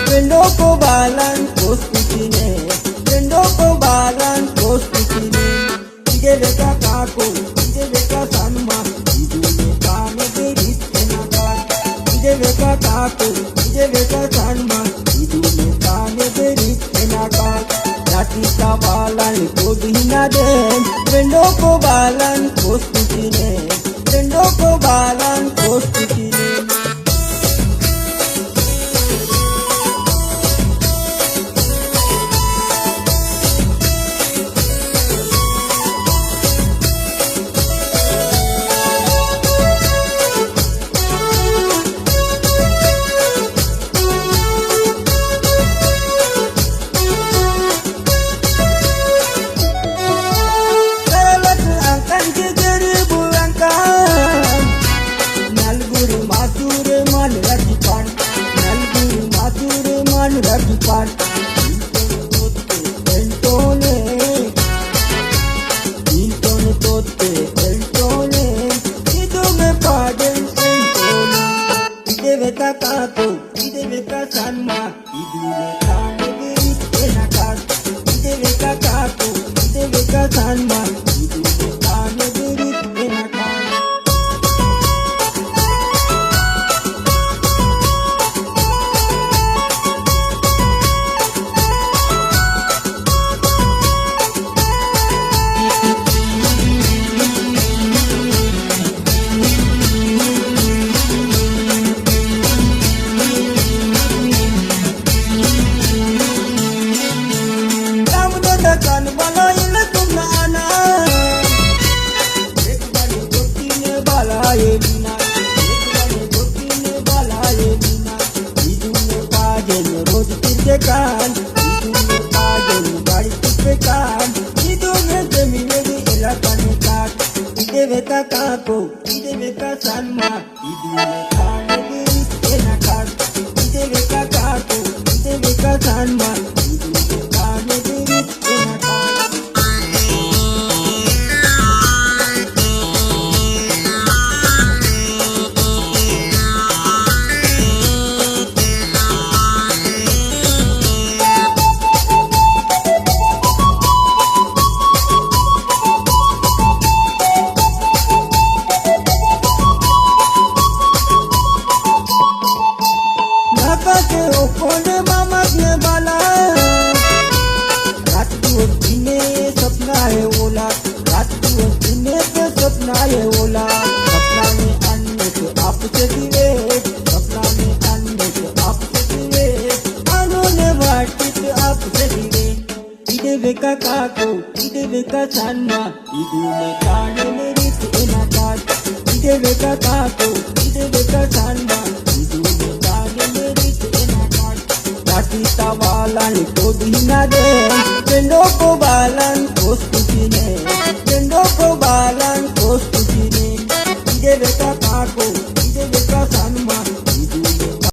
फ्रेंडों को बालन कोस्टिने फ्रेंडों को बालन कोस्टिने इधे बेका काको इधे बेका सनमा इधे काने बेरित नाकार इधे बेका काको इधे बेका सनमा इधे काने बेरित नाकार रातिता बालन को दीना दे फ्रेंडों को बालन कोस्टिने फ्रेंडों को बालन कोस्टिने Ragipan Intone tote Eltone Ido me paden Eltone Ide veta kato Ide veta sanma Idu me kane verit enakar Ide veta kato Ide veta sanma Idu me kane verit enakar kan balaye tumna ana ek bani gotine balaye bina ek bani gotine balaye bina idune pajen roj tirke kan idune pajen gadi tirke kan idune zemine di elakane kat ide veta kako ide veta sanma idune kane di enakat ide veta kako ide veta sanma idune kane di के open मामक ने बाला रात को दिने सपना है ओला रात को दिने पे सपना है ओला सपना में अन्य के आपसे दिवे सपना में अन्य के आपसे दिवे अनोने वाटित आपसे दिवे इधे बेका काको इधे बेका सन्मा इधे काने मेरी तेना काट इधे बेका काको इधे बेका सन्मा Ratita balan ko dina de, frendo ko balan ko